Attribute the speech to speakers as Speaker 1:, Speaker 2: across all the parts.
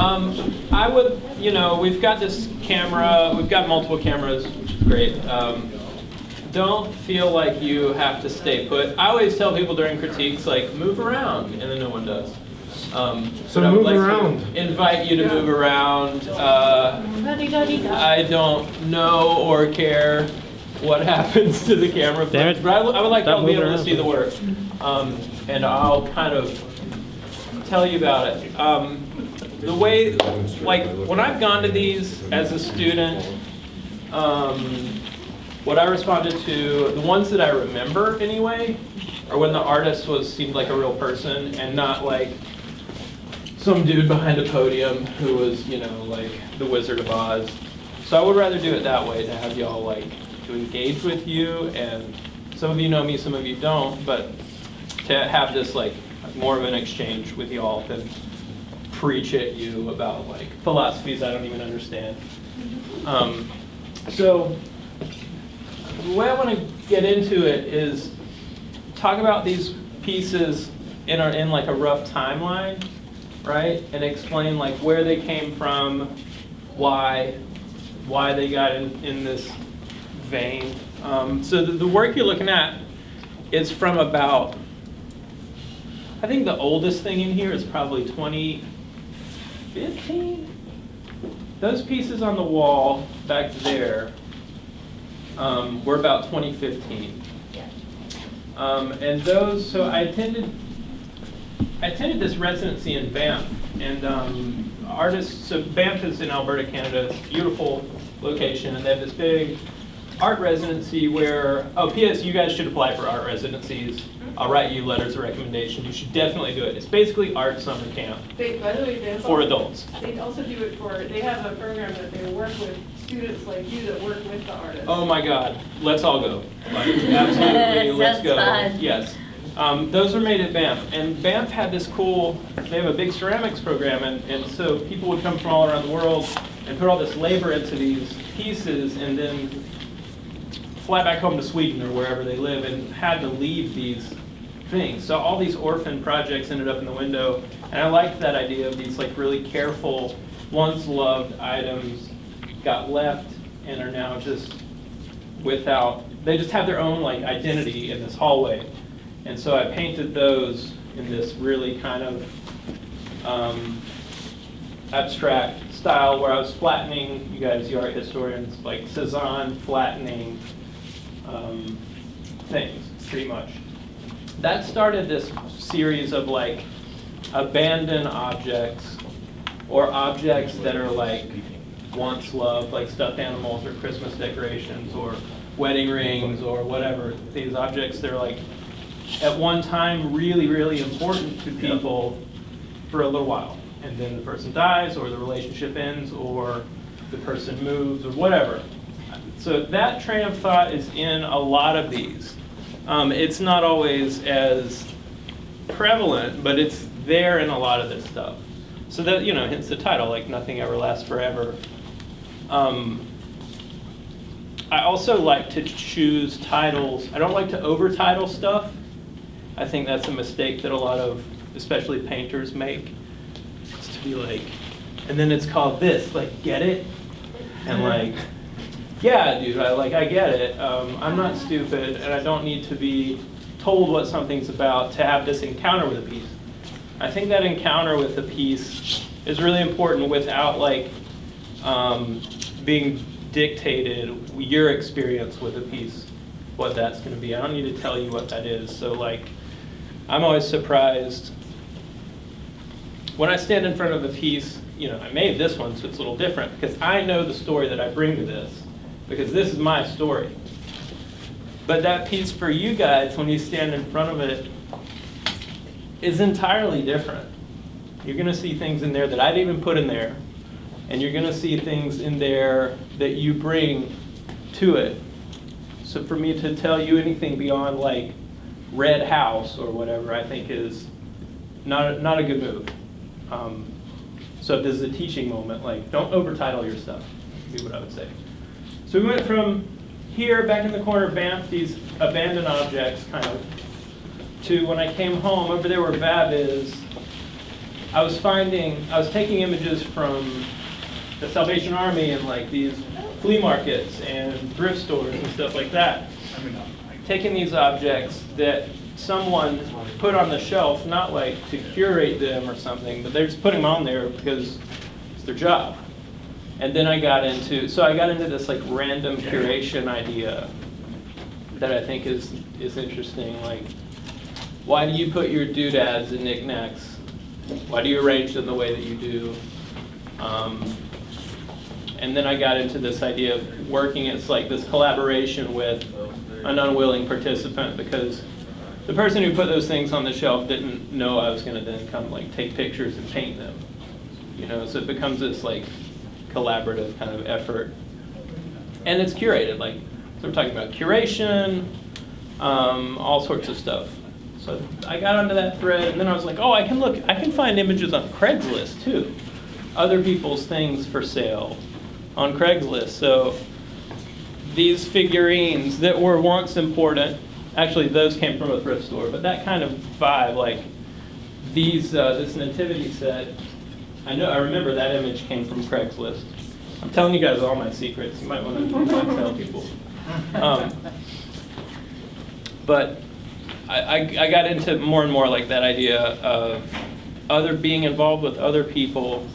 Speaker 1: I would, we've got this camera, we've got multiple cameras, which is great. Don't feel like you have to stay put. I always tell people during critiques, like, move around, and then no one does.
Speaker 2: So move around.
Speaker 1: Invite you to move around. I don't know or care what happens to the camera footage, but I would like to be able to see the work. And I'll kind of tell you about it. The way, like, when I've gone to these as a student, what I responded to, the ones that I remember anyway, are when the artist seemed like a real person and not like some dude behind a podium who was, like the Wizard of Oz. So I would rather do it that way, to have y'all like to engage with you, and some of you know me, some of you don't, but to have this like more of an exchange with y'all than preach at you about like philosophies I don't even understand. So the way I want to get into it is talk about these pieces in like a rough timeline, right? And explain like where they came from, why they got in this vein. So the work you're looking at is from about, I think the oldest thing in here is probably 2015. Those pieces on the wall back there were about 2015. And those, so I attended this residency in Banff, and artists, so Banff is in Alberta, Canada, beautiful location, and they have this big art residency where, P.S., you guys should apply for art residencies. I'll write you letters of recommendation. You should definitely do it. It's basically art summer camp
Speaker 3: By the way,
Speaker 1: for adults.
Speaker 3: They also do it they have a program that they work with students like you that work with the artists.
Speaker 1: Oh my God, let's all go. Like, absolutely, let's go.
Speaker 4: Fun.
Speaker 1: Yes. Those were made at Banff, and Banff had this cool, they have a big ceramics program, and so people would come from all around the world and put all this labor into these pieces and then fly back home to Sweden or wherever they live and had to leave these things. So all these orphan projects ended up in the window, and I liked that idea of these like really careful, once loved items got left and are now just without, they just have their own like identity in this hallway. And so I painted those in this really kind of abstract style where I was flattening, you guys, you art historians, like Cezanne flattening things, pretty much. That started this series of like abandoned objects or objects that are like once loved, like stuffed animals or Christmas decorations or wedding rings or whatever. These objects, they're like at one time really, really important to people for a little while. And then the person dies or the relationship ends or the person moves or whatever. So that train of thought is in a lot of these. It's not always as prevalent, but it's there in a lot of this stuff. So that, hence the title, like nothing ever lasts forever. I also like to choose titles. I don't like to over-title stuff. I think that's a mistake that a lot of, especially painters, make. It's to be like, and then it's called this, like, get it? And like, yeah, dude, I get it. I'm not stupid, and I don't need to be told what something's about to have this encounter with a piece. I think that encounter with a piece is really important without like being dictated your experience with a piece, what that's going to be. I don't need to tell you what that is. So like, I'm always surprised when I stand in front of a piece. I made this one, so it's a little different because I know the story that I bring to this, because this is my story. But that piece for you guys, when you stand in front of it, is entirely different. You're going to see things in there that I didn't even put in there, and you're going to see things in there that you bring to it. So for me to tell you anything beyond like red house or whatever, I think is not a good move. So if this is a teaching moment, like don't overtitle your stuff, would be what I would say. So we went from here, back in the corner of Banff, these abandoned objects kind of, to when I came home, over there where Vav is, I was taking images from the Salvation Army and like these flea markets and thrift stores and stuff like that. Taking these objects that someone put on the shelf, not like to curate them or something, but they're just putting them on there because it's their job. And then I got into this like random curation idea that I think is interesting. Like, why do you put your doodads and knickknacks? Why do you arrange them the way that you do? And then I got into this idea of working, it's like this collaboration with an unwilling participant, because the person who put those things on the shelf didn't know I was going to then come like take pictures and paint them. You know, so it becomes this like collaborative kind of effort. And it's curated, like, so we're talking about curation, all sorts of stuff. So I got onto that thread, and then I was like, oh, I can find images on Craigslist too. Other people's things for sale on Craigslist. So these figurines that were once important, actually those came from a thrift store, but that kind of vibe, like these, this nativity set, I remember that image came from Craigslist. I'm telling you guys all my secrets. You might want to tell people. But I got into more and more like that idea of being involved with other people,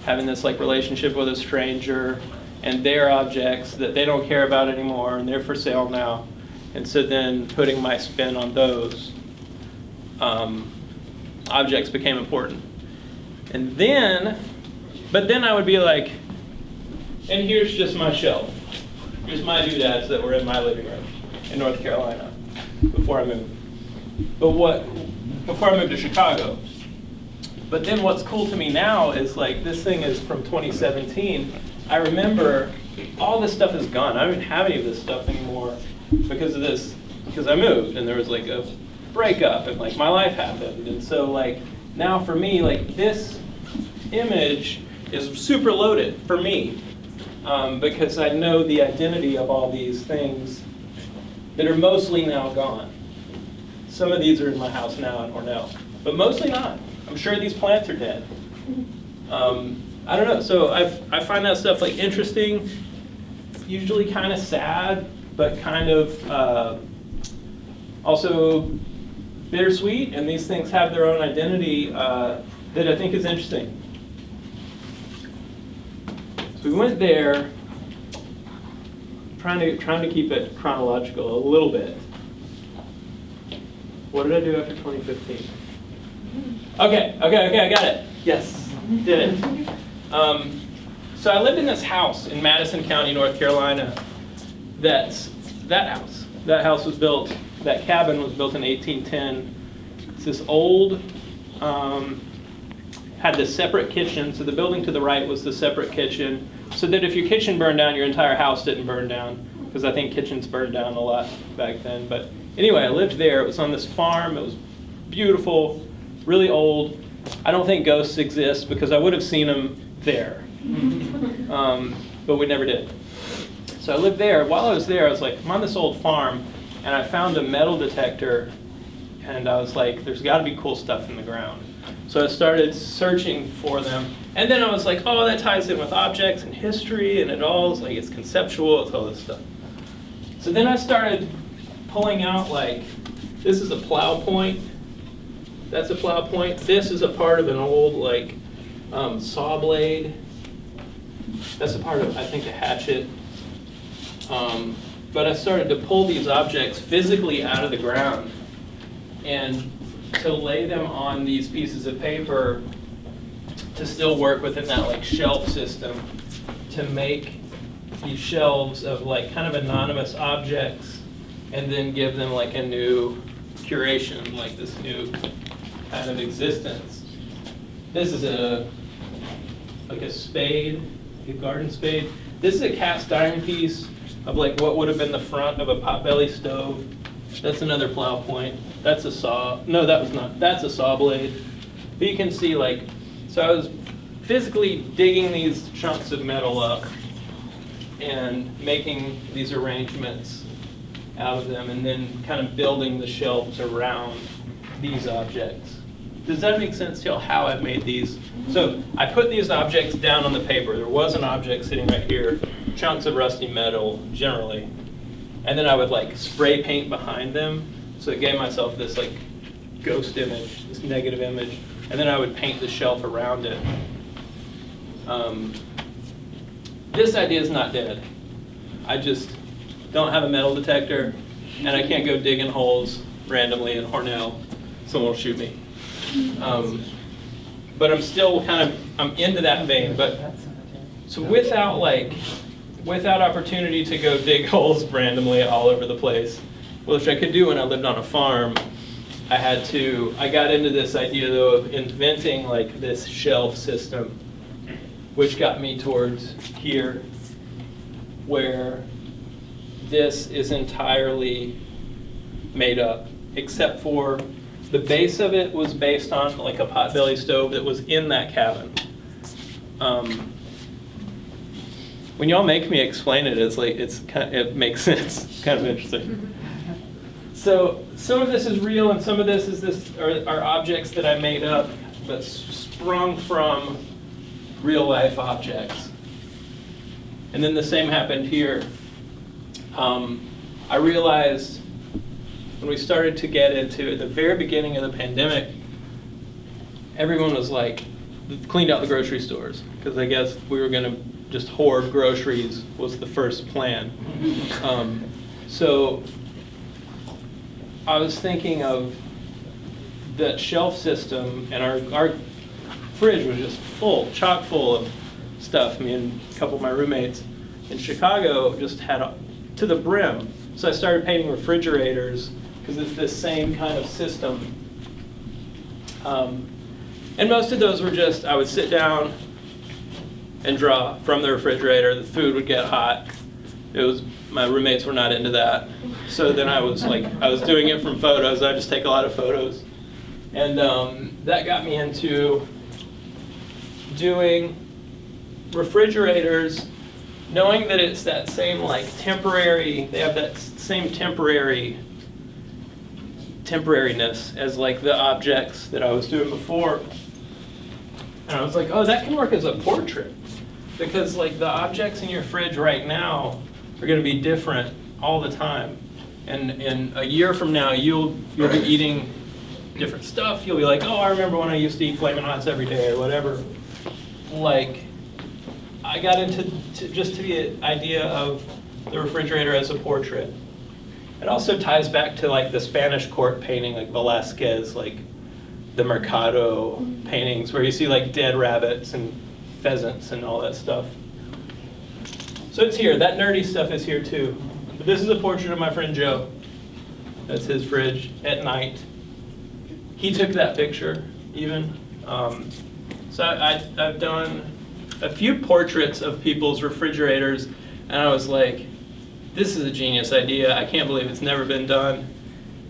Speaker 1: having this like relationship with a stranger and their objects that they don't care about anymore and they're for sale now. And so then putting my spin on those objects became important. And then, but then I would be like, and here's just my shelf. Here's my doodads that were in my living room in North Carolina before I moved. Before I moved to Chicago. But then what's cool to me now is like, this thing is from 2017. I remember all this stuff is gone. I don't even have any of this stuff anymore because of this, because I moved and there was like a breakup and like my life happened. And so like, now for me, like this image is super loaded for me because I know the identity of all these things that are mostly now gone. Some of these are in my house now in Hornell, but mostly not. I'm sure these plants are dead. I don't know, so I find that stuff like interesting, usually kind of sad, but kind of also bittersweet, and these things have their own identity that I think is interesting. So we went there, trying to keep it chronological a little bit. What did I do after 2015? Okay, I got it. Yes, did it. So I lived in this house in Madison County, North Carolina. That house was built, that cabin was built in 1810. It's this old, had this separate kitchen. So the building to the right was the separate kitchen, so that if your kitchen burned down, your entire house didn't burn down, because I think kitchens burned down a lot back then. But anyway, I lived there. It was on this farm. It was beautiful, really old. I don't think ghosts exist because I would have seen them there, but we never did. So I lived there. While I was there, I was like, I'm on this old farm, and I found a metal detector, and I was like, there's got to be cool stuff in the ground. So I started searching for them, and then I was like, oh, that ties in with objects and history, and it's conceptual, it's all this stuff. So then I started pulling out, like, this is a plow point. That's a plow point. This is a part of an old, like, saw blade. That's a part of, I think, a hatchet. But I started to pull these objects physically out of the ground and to lay them on these pieces of paper to still work within that like shelf system, to make these shelves of like kind of anonymous objects and then give them like a new curation, like this new kind of existence. This is a spade, a garden spade. This is a cast iron piece of like what would have been the front of a potbelly stove. That's another plow point. That's a saw. No, that was not. That's a saw blade. But you can see like, so I was physically digging these chunks of metal up and making these arrangements out of them and then kind of building the shelves around these objects. Does that make sense to y'all how I've made these? So I put these objects down on the paper. There was an object sitting right here, chunks of rusty metal generally. And then I would like spray paint behind them. So it gave myself this like ghost image, this negative image. And then I would paint the shelf around it. This idea is not dead. I just don't have a metal detector, and I can't go digging holes randomly in Hornell. Someone will shoot me. But I'm still I'm into that vein. But so without opportunity to go dig holes randomly all over the place, which I could do when I lived on a farm, I got into this idea though of inventing like this shelf system, which got me towards here, where this is entirely made up, except for the base of it was based on like a potbelly stove that was in that cabin. When y'all make me explain it, it makes sense. It's kind of interesting. So some of this is real, and some of this are objects that I made up, but sprung from real life objects. And then the same happened here. I realized when we started to get into, at the very beginning of the pandemic, everyone was like, cleaned out the grocery stores, because I guess we were going to just hoard groceries was the first plan. So I was thinking of that shelf system, and our fridge was just full, chock full of stuff. Me and a couple of my roommates in Chicago just had to the brim. So I started painting refrigerators because it's this same kind of system. And most of those were just, I would sit down and draw from the refrigerator. The food would get hot. My roommates were not into that. So then I was doing it from photos. I just take a lot of photos. And that got me into doing refrigerators, knowing that it's that same like temporary, they have that same temporariness as like the objects that I was doing before. And I was like, oh, that can work as a portrait, because like the objects in your fridge right now are going to be different all the time. And a year from now, you'll be eating different stuff. You'll be like, oh, I remember when I used to eat Flamin' Hots every day or whatever. Like, I got into just to the idea of the refrigerator as a portrait. It also ties back to like the Spanish court painting, like Velázquez, like the Mercado paintings, where you see like dead rabbits and pheasants and all that stuff. So it's here. That nerdy stuff is here too. But this is a portrait of my friend Joe. That's his fridge at night. He took that picture even. So I've done a few portraits of people's refrigerators, and I was like, this is a genius idea. I can't believe it's never been done.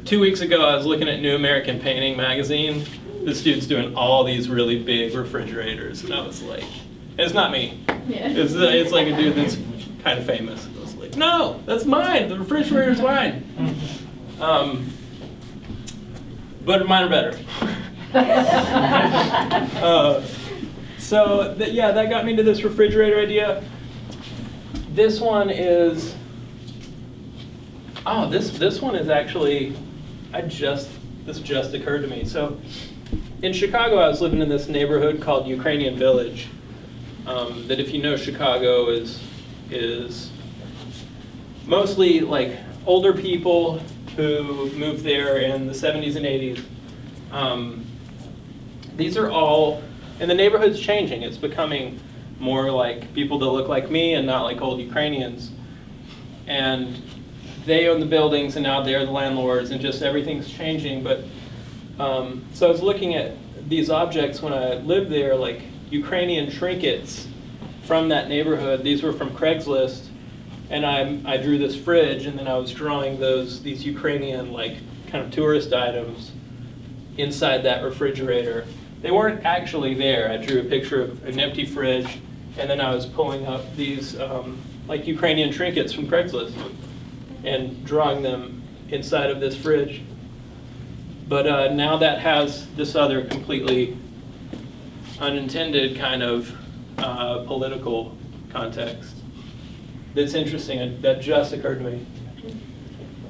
Speaker 1: 2 weeks ago, I was looking at New American Painting magazine. This dude's doing all these really big refrigerators, and I was like, it's not me.
Speaker 3: Yeah.
Speaker 1: It's like a dude that's kind of famous. I was like, no, that's mine. The refrigerator's mine. But mine are better. That got me into this refrigerator idea. This one is, this one is actually, this just occurred to me. So in Chicago, I was living in this neighborhood called Ukrainian Village, that if you know Chicago is mostly like older people who moved there in the 70s and 80s. These are all, and the neighborhood's changing. It's becoming more like people that look like me and not like old Ukrainians. And they own the buildings, and now they're the landlords, and just everything's changing. But so I was looking at these objects when I lived there, like Ukrainian trinkets from that neighborhood. These were from Craigslist, and I drew this fridge, and then I was drawing these Ukrainian like kind of tourist items inside that refrigerator. They weren't actually there. I drew a picture of an empty fridge, and then I was pulling up these like Ukrainian trinkets from Craigslist and drawing them inside of this fridge. But now that has this other completely unintended kind of political context. That's interesting, that just occurred to me.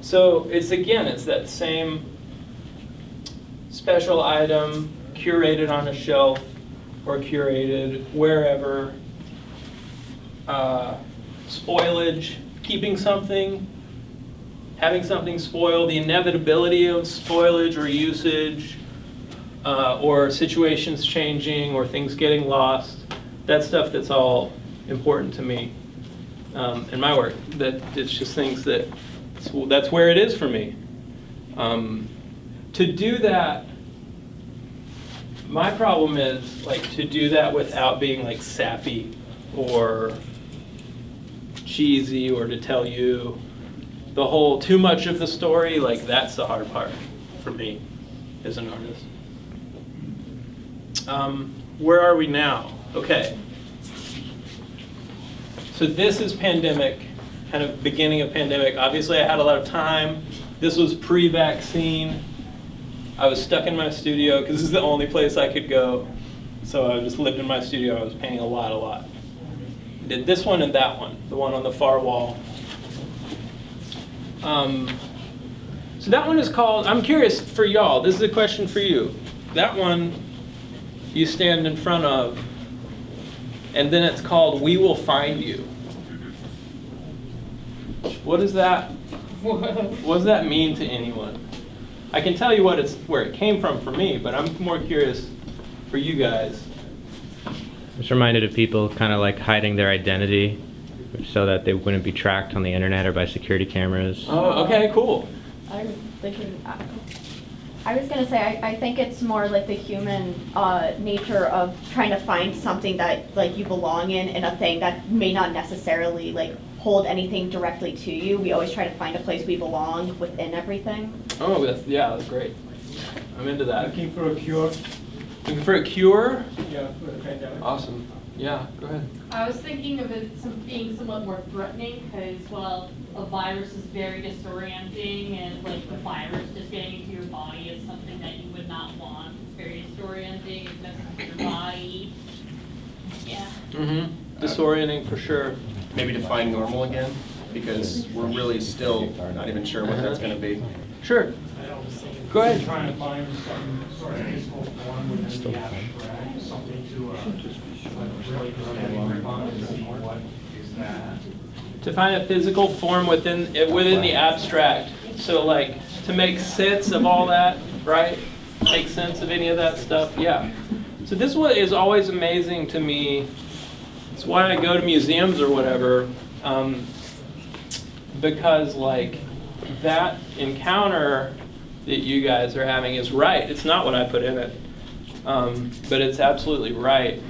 Speaker 1: So it's that same special item curated on a shelf or curated wherever. Spoilage, keeping something, having something spoil, the inevitability of spoilage or usage, or situations changing or things getting lost. That's stuff that's all important to me in my work. That it's just things that's where it is for me. To do that, my problem is like to do that without being like sappy or cheesy, or to tell you the whole too much of the story. Like that's the hard part for me as an artist. Where are we now? Okay. So this is pandemic, kind of beginning of pandemic. Obviously I had a lot of time. This was pre-vaccine. I was stuck in my studio because this is the only place I could go. So I just lived in my studio. I was painting a lot. Did this one and that one, the one on the far wall. So that one is called, I'm curious for y'all, this is a question for you. That one you stand in front of, and then it's called We Will Find You. What does that mean to anyone? I can tell you where it came from for me, but I'm more curious for you guys.
Speaker 4: It's reminded of people kind of like hiding their identity so that they wouldn't be tracked on the internet or by security cameras.
Speaker 1: Oh, okay, cool.
Speaker 5: I was thinking, I was gonna say, I think it's more like the human nature of trying to find something that like you belong in a thing that may not necessarily like hold anything directly to you. We always try to find a place we belong within everything.
Speaker 1: Oh, that's great. I'm into that.
Speaker 2: Looking for a cure?
Speaker 1: Looking for a cure?
Speaker 2: Yeah, for the pandemic.
Speaker 1: Awesome. Yeah, go ahead.
Speaker 6: I was thinking of it being somewhat more threatening because, well, a virus is very disorienting, and like the virus just getting into your body is something that you would not want. It's very disorienting, it messes with your body. Yeah.
Speaker 1: Mm-hmm. Disorienting for sure.
Speaker 7: Maybe define normal again, because we're really still not even sure what that's going to be.
Speaker 1: Sure. Go ahead.
Speaker 2: Trying to find some sort of physical form within the abstract, something to really define what is that.
Speaker 1: To find a physical form within the abstract. So like to make sense of all that, right? Make sense of any of that stuff. Yeah. So this one is always amazing to me. It's why I go to museums or whatever, because like that encounter that you guys are having is right. It's not what I put in it, but it's absolutely right.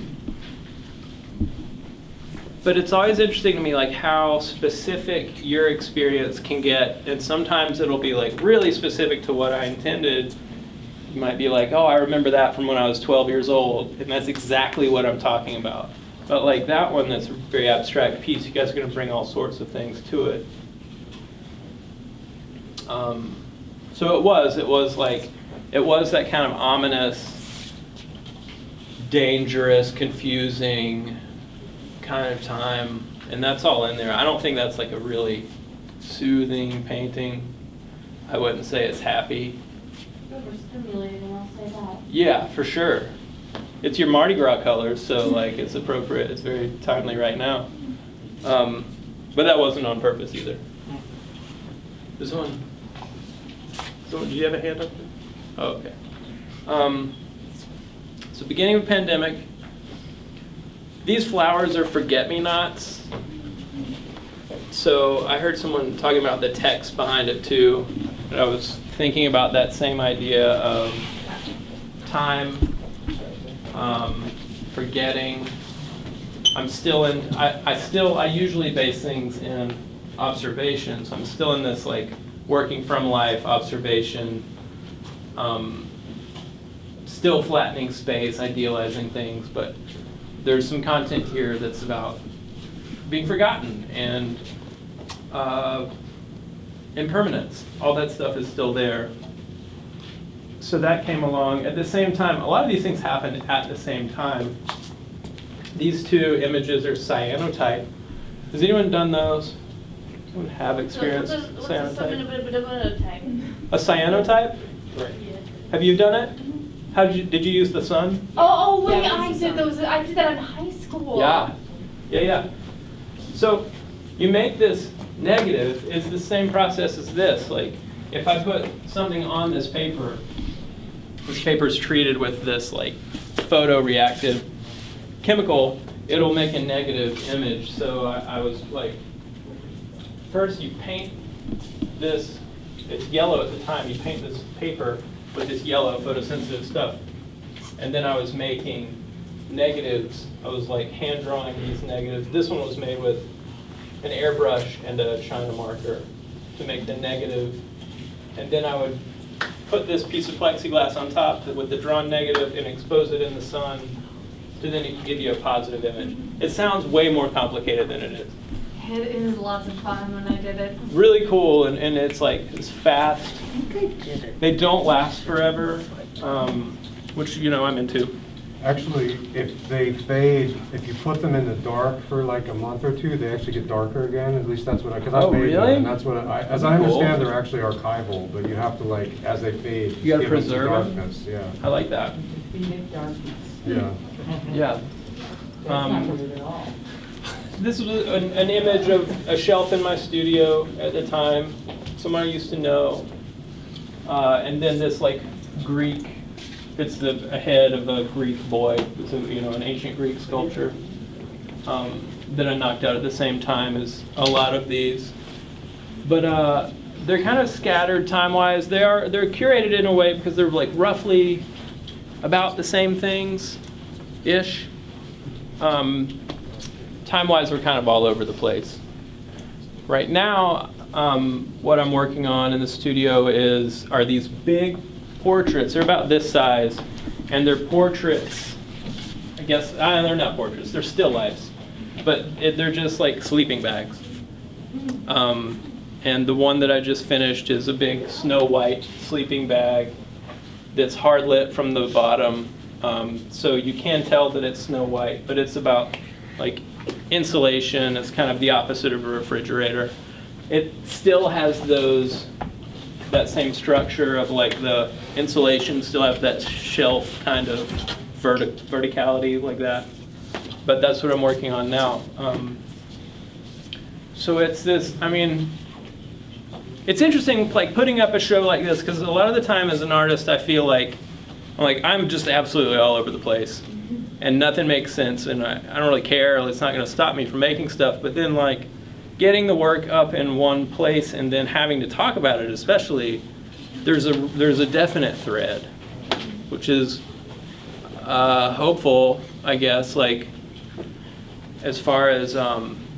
Speaker 1: But it's always interesting to me like how specific your experience can get, and sometimes it'll be like really specific to what I intended. You might be like, oh, I remember that from when I was 12 years old, and that's exactly what I'm talking about. But like that one, that's a very abstract piece, you guys are going to bring all sorts of things to it. So it was that kind of ominous, dangerous, confusing kind of time, and that's all in there. I don't think that's like a really soothing painting. I wouldn't say it's happy.
Speaker 6: Overstimulating, I'll say that.
Speaker 1: Yeah, for sure. It's your Mardi Gras colors, so like it's appropriate. It's very timely right now. But that wasn't on purpose either. This one. So, do you have a hand up there? Oh, okay. So beginning of pandemic. These flowers are forget-me-nots. So I heard someone talking about the text behind it too. And I was thinking about that same idea of time, forgetting. I usually base things in observation. So I'm still in this like working from life observation, still flattening space, idealizing things, but there's some content here that's about being forgotten and impermanence. All that stuff is still there. so that came along at the same time. A lot of these things happened at the same time. These two images are cyanotype. Has anyone done those? Anyone have experience with cyanotype? A cyanotype? Have you done it? Did you use the sun?
Speaker 6: Oh, wait, I did that in high school.
Speaker 1: Yeah. So you make this negative. It's the same process as this. Like if I put something on this paper is treated with this like photoreactive chemical, it'll make a negative image. So I was like, first you paint this, it's yellow at the time, you paint this paper with this yellow photosensitive stuff. And then I was making negatives. I was like hand drawing these negatives. This one was made with an airbrush and a China marker to make the negative. And then I would put this piece of plexiglass on top with the drawn negative and expose it in the sun to then give you a positive image. It sounds way more complicated than it is.
Speaker 6: It is lots of fun when I did it.
Speaker 1: Really cool, and it's like, it's fast. They don't last forever, which, you know, I'm into.
Speaker 8: Actually, if they fade, if you put them in the dark for like a month or two, they actually get darker again. At least that's what because I made them,
Speaker 1: really?
Speaker 8: and that's what as I understand, they're actually archival, but you have to like as they fade,
Speaker 1: You gotta
Speaker 8: give them some
Speaker 1: preserve them?
Speaker 8: darkness. Yeah.
Speaker 1: I like that.
Speaker 8: Yeah.
Speaker 1: Yeah. This was an image of a shelf in my studio at the time. Someone I used to know. And then this like Greek, it's the head of a Greek boy. It's a, you know, an ancient Greek sculpture that I knocked out at the same time as a lot of these. But they're kind of scattered time-wise. They're curated in a way because they're like roughly about the same things-ish. Time-wise, we're kind of all over the place. Right now, what I'm working on in the studio are these big portraits. They're about this size, and they're portraits. I guess they're not portraits. They're still lifes, but they're just like sleeping bags. And the one that I just finished is a big Snow White sleeping bag that's hard lit from the bottom, so you can tell that it's Snow White, but it's about like insulation. It's kind of the opposite of a refrigerator. It still has that same structure of like the insulation still have that shelf kind of verticality like that. But that's what I'm working on now. So it's this, I mean, it's interesting like putting up a show like this because a lot of the time as an artist I feel like I'm just absolutely all over the place and nothing makes sense and I don't really care. It's not going to stop me from making stuff. But then like getting the work up in one place and then having to talk about it, especially, there's a definite thread, which is hopeful, I guess, like as far as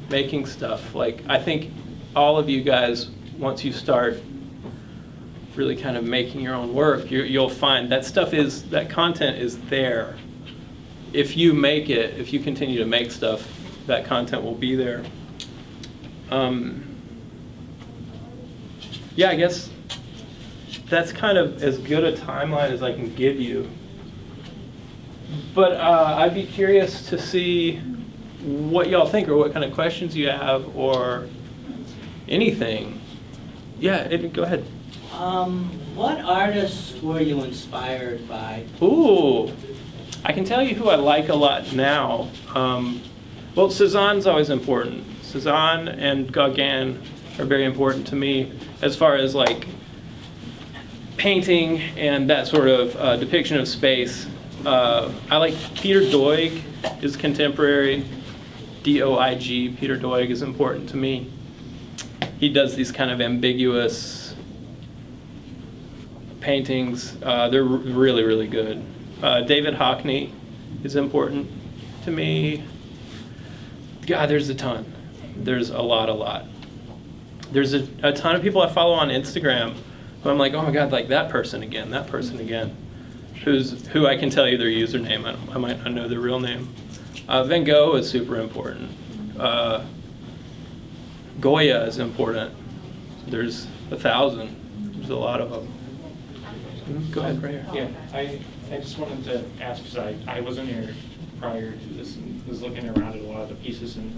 Speaker 1: making stuff. Like I think all of you guys, once you start really kind of making your own work, you'll find that content is there. If you make it, if you continue to make stuff, that content will be there. Yeah, I guess that's kind of as good a timeline as I can give you. But I'd be curious to see what y'all think or what kind of questions you have or anything. Yeah, go ahead.
Speaker 9: What artists were you inspired by?
Speaker 1: Ooh, I can tell you who I like a lot now. Well, Cézanne's always important. Cézanne and Gauguin are very important to me as far as like painting and that sort of depiction of space. I like Peter Doig, is contemporary. D-O-I-G, Peter Doig is important to me. He does these kind of ambiguous paintings. They're really, really good. David Hockney is important to me. God, there's a ton. There's a lot. There's a ton of people I follow on Instagram who I'm like, oh my God, like that person again, who I can tell you their username. I might not know their real name. Van Gogh is super important. Goya is important. There's 1,000. There's a lot of them. Go ahead, right here.
Speaker 10: Yeah, I just wanted to ask, because I wasn't here prior to this and was looking around at a lot of the pieces, and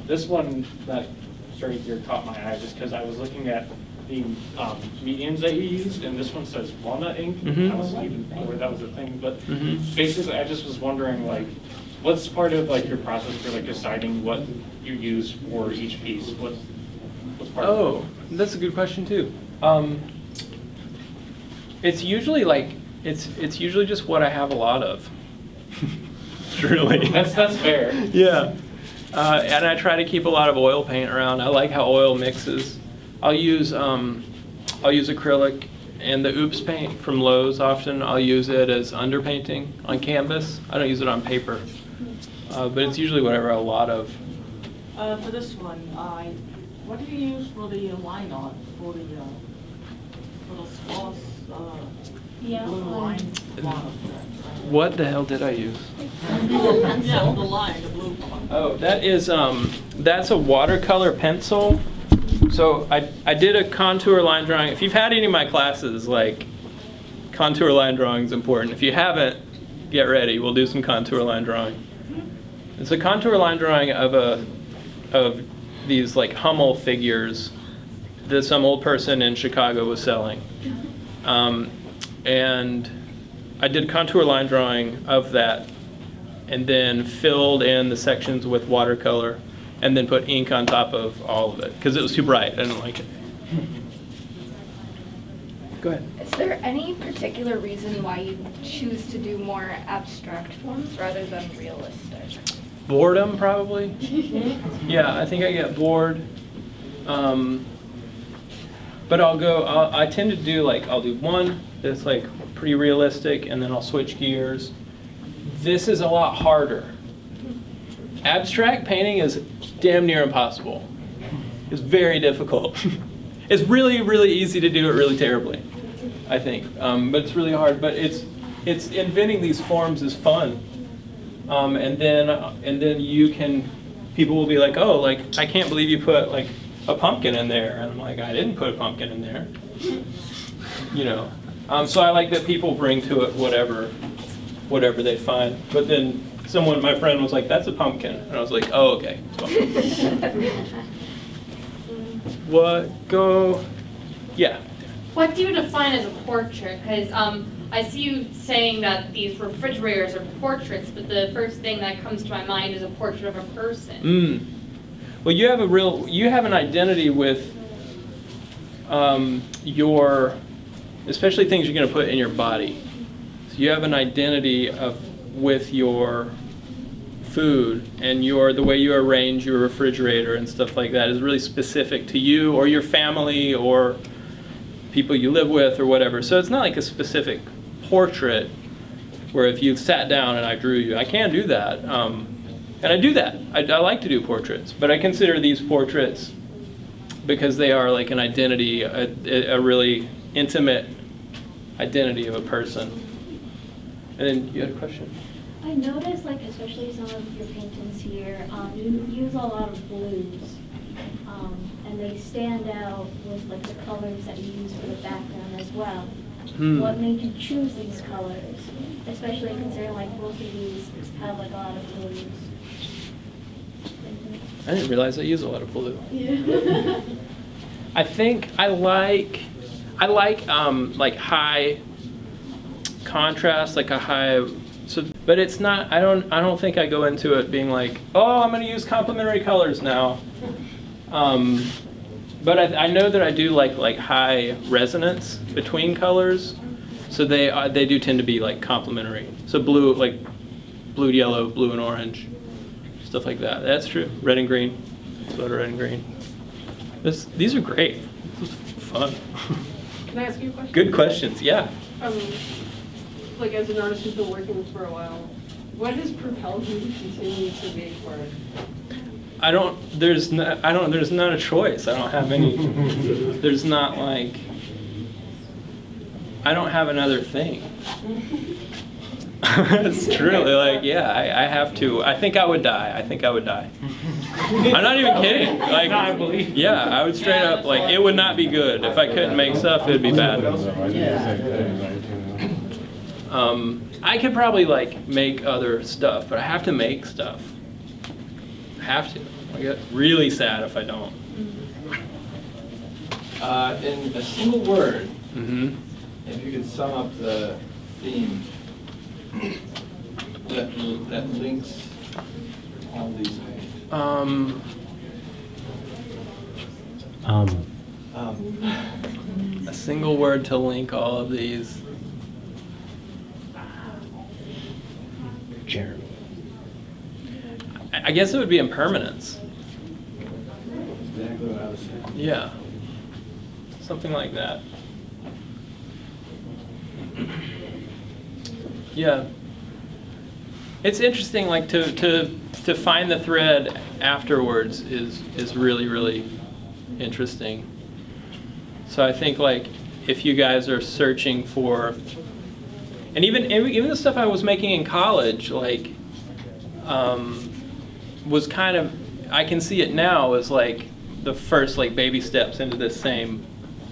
Speaker 10: this one that started here caught my eye just because I was looking at the mediums that you used, and this one says walnut ink.
Speaker 1: Mhm.
Speaker 10: I wasn't even aware that was a thing, but
Speaker 1: Mhm.
Speaker 10: basically I just was wondering, like, what's part of like your process for like deciding what you use for each piece? What's part of it?
Speaker 1: Oh, that's a good question too. It's usually like it's usually just what I have a lot of. Truly.
Speaker 10: That's fair.
Speaker 1: Yeah. And I try to keep a lot of oil paint around. I like how oil mixes. I'll use acrylic and the Oops paint from Lowe's often. I'll use it as underpainting on canvas. I don't use it on paper. But it's usually whatever I have a lot of.
Speaker 11: For this one, what do you use for the line art, for the swaths, blue line?
Speaker 1: What the hell did I use?
Speaker 11: Yeah, the line, the blue one.
Speaker 1: Oh, that is that's a watercolor pencil. So I did a contour line drawing. If you've had any of my classes, like, contour line drawing is important. If you haven't, get ready. We'll do some contour line drawing. It's a contour line drawing of these like Hummel figures that some old person in Chicago was selling. And I did contour line drawing of that and then filled in the sections with watercolor and then put ink on top of all of it because it was too bright. I didn't like it. Go ahead.
Speaker 12: Is there any particular reason why you choose to do more abstract forms rather than realistic?
Speaker 1: Boredom, probably. Yeah, I think I get bored. But I tend to do I'll do one that's like pretty realistic and then I'll switch gears. This is a lot harder. Abstract painting is damn near impossible. It's very difficult. It's really, really easy to do it really terribly, I think. But it's really hard. But it's inventing these forms is fun. And then people will be like, oh, like, I can't believe you put like a pumpkin in there. And I'm like, I didn't put a pumpkin in there. You know. So I like that people bring to it whatever they find. But then my friend was like, that's a pumpkin. And I was like, oh, okay. Yeah.
Speaker 6: What do you define as a portrait? Because I see you saying that these refrigerators are portraits, but the first thing that comes to my mind is a portrait of a person.
Speaker 1: Well, you have an identity with especially things you're going to put in your body. So you have an identity with your food, and the way you arrange your refrigerator and stuff like that is really specific to you or your family or people you live with or whatever. So it's not like a specific portrait where if you sat down and I drew you, I can do that. And I do that. I like to do portraits, but I consider these portraits because they are like an identity, a really intimate identity of a person. And then you had a question?
Speaker 13: I noticed, like, especially some of your paintings here, you use a lot of blues, and they stand out with, like, the colors that you use for the background as well. What made you choose these colors, especially considering, like, both of these have, like, a lot of blues?
Speaker 1: I didn't realize I use a lot of blue.
Speaker 13: Yeah.
Speaker 1: I think I like high contrast, like a high. So, but it's not. I don't think I go into it being like, oh, I'm going to use complementary colors now. But I know that I do like high resonance between colors, so they do tend to be like complementary. So blue, like blue, yellow, blue and orange, stuff like that. That's true. Red and green. Photo red and green. These are great. This is fun.
Speaker 3: Can I ask you a question?
Speaker 1: Good questions. Yeah.
Speaker 3: Like as an artist who's been working for a while, what has propelled you to continue to make work?
Speaker 1: There's not a choice. I don't have any. There's not like. I don't have another thing. It's truly like, yeah, I have to. I think I would die. I'm not even kidding. Like,
Speaker 10: No, I believe.
Speaker 1: yeah, I would straight up, like, it would not be good. If I couldn't make stuff, it'd be bad. I could probably, like, make other stuff, but I have to make stuff. I have to. I get really sad if I don't.
Speaker 14: In a single word,
Speaker 1: Mm-hmm.
Speaker 14: if you could sum up the theme that links all these pages.
Speaker 1: A single word to link all of these.
Speaker 4: Jeremy.
Speaker 1: I guess it would be impermanence.
Speaker 14: Exactly what I was saying.
Speaker 1: Yeah. Something like that. Yeah. It's interesting, like, to find the thread afterwards is really, really interesting. So I think, like, if you guys are searching for, and even the stuff I was making in college, like, was kind of, I can see it now as like the first like baby steps into this same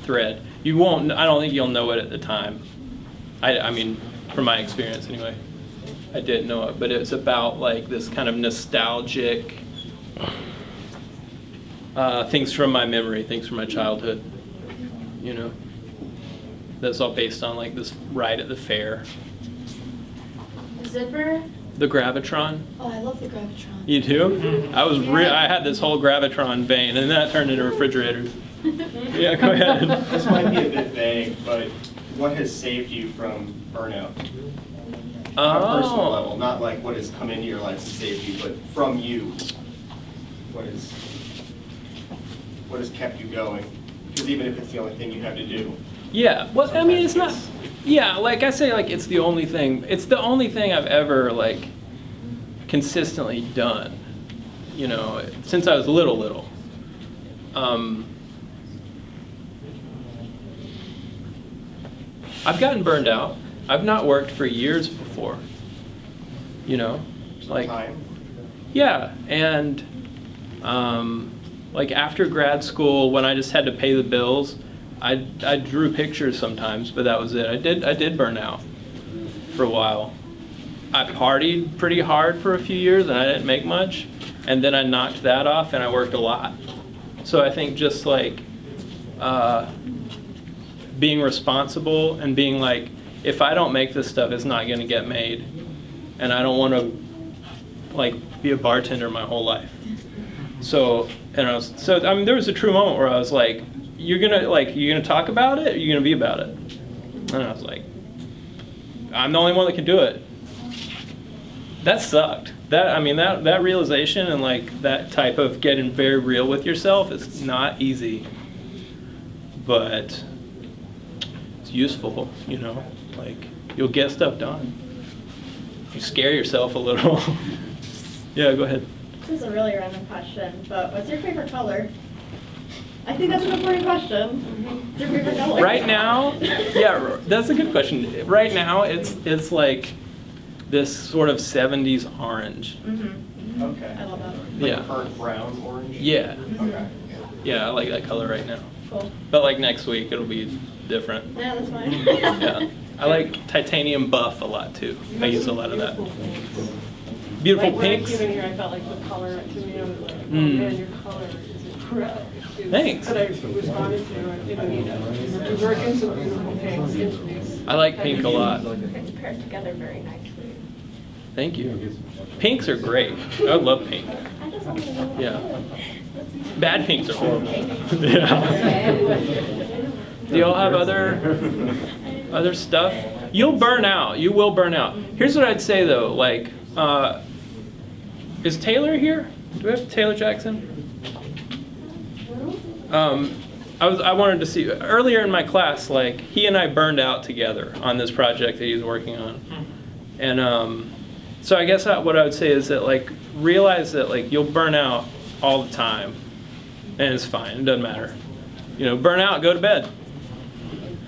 Speaker 1: thread. You won't, I don't think you'll know it at the time. I mean, from my experience anyway, I didn't know it, but it's about like this kind of nostalgic things from my memory, things from my childhood, you know. That's all based on like this ride at the fair.
Speaker 5: Zipper?
Speaker 1: The Gravitron.
Speaker 5: Oh, I love the Gravitron.
Speaker 1: You too? I was I had this whole Gravitron vein, and then that turned into refrigerators. Yeah, go ahead.
Speaker 7: This might be a bit vague, but what has saved you from burnout? On a personal level, not like what has come into your life to save you, but from you. What has kept you going? Because even if it's the only thing you have to do.
Speaker 1: Yeah, well, I mean, it's not, yeah, like I say, like, it's the only thing I've ever, like, consistently done, you know, since I was little. I've gotten burned out. I've not worked for years before, you know, like,
Speaker 7: Time.
Speaker 1: yeah, and, like, after grad school, when I just had to pay the bills, I drew pictures sometimes, but that was it. I did burn out for a while. I partied pretty hard for a few years and I didn't make much, and then I knocked that off and I worked a lot. So I think just like being responsible and being like, if I don't make this stuff, it's not going to get made, and I don't want to like be a bartender my whole life. So I mean, there was a true moment where I was like, you're gonna talk about it, or you're gonna be about it? And I was like, I'm the only one that can do it. That sucked. That realization and like that type of getting very real with yourself is not easy, but it's useful, you know, like you'll get stuff done. You scare yourself a little. Yeah, go ahead.
Speaker 5: This is a really random question, but what's your favorite color? I think that's an important question. What's your favorite color?
Speaker 1: Right now, yeah, that's a good question. Right now, it's like this sort of 70s orange.
Speaker 5: Mm-hmm.
Speaker 7: Okay.
Speaker 5: I love that.
Speaker 7: Like
Speaker 1: Yeah.
Speaker 7: a burnt brown orange?
Speaker 1: Yeah.
Speaker 7: Okay.
Speaker 1: Yeah, I like that color right now.
Speaker 5: Cool.
Speaker 1: But like next week, it'll be different.
Speaker 5: Yeah, that's fine.
Speaker 1: Yeah. I like titanium buff a lot too. I use a lot of that. Beautiful
Speaker 3: Like
Speaker 1: pinks.
Speaker 3: when I came in here, I felt like the color to me, I was like, oh
Speaker 1: Mm.
Speaker 3: man, your color is incredible.
Speaker 1: Thanks.
Speaker 3: But I responded to, I didn't need it. You're working some beautiful pinks into these.
Speaker 1: I like pink a lot.
Speaker 5: It's paired together very nicely.
Speaker 1: Thank you. Pinks are great. I love pink.
Speaker 13: I just want to know.
Speaker 1: Yeah. Bad pinks are horrible. Yeah. Do y'all have other stuff? You'll burn out. You will burn out. Here's what I'd say though. Like, is Taylor here? Do we have Taylor Jackson? I wanted to see earlier in my class. Like, he and I burned out together on this project that he's working on, and so I guess what I would say is that like realize that like you'll burn out all the time, and it's fine. It doesn't matter. You know, burn out, go to bed,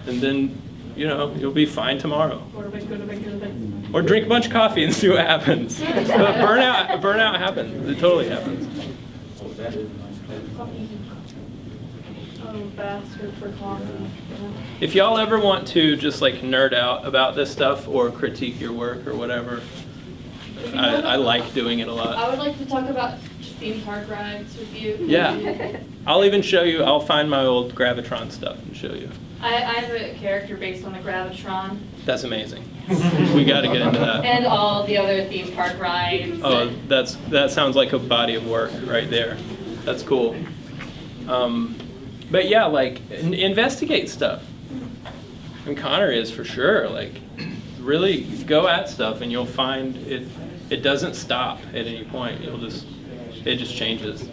Speaker 1: and then you know, you'll be fine tomorrow.
Speaker 3: Go to bed, go to bed, go to bed.
Speaker 1: Or drink a bunch of coffee and see what happens. But burnout happens. It totally happens.
Speaker 3: Oh, bastard for coffee.
Speaker 1: If y'all ever want to just like nerd out about this stuff or critique your work or whatever, I like doing it a lot.
Speaker 6: I would like to talk about theme park rides with you.
Speaker 1: Yeah. I'll even show you, I'll find my old Gravitron stuff and show you.
Speaker 6: I have a character based on the Gravitron
Speaker 1: That's amazing. We got to get into that.
Speaker 6: and all the other theme park rides.
Speaker 1: Oh, that sounds like a body of work right there. That's cool. But yeah, like investigate stuff. And Connor is for sure. Like really go at stuff, and you'll find it doesn't stop at any point. It just changes.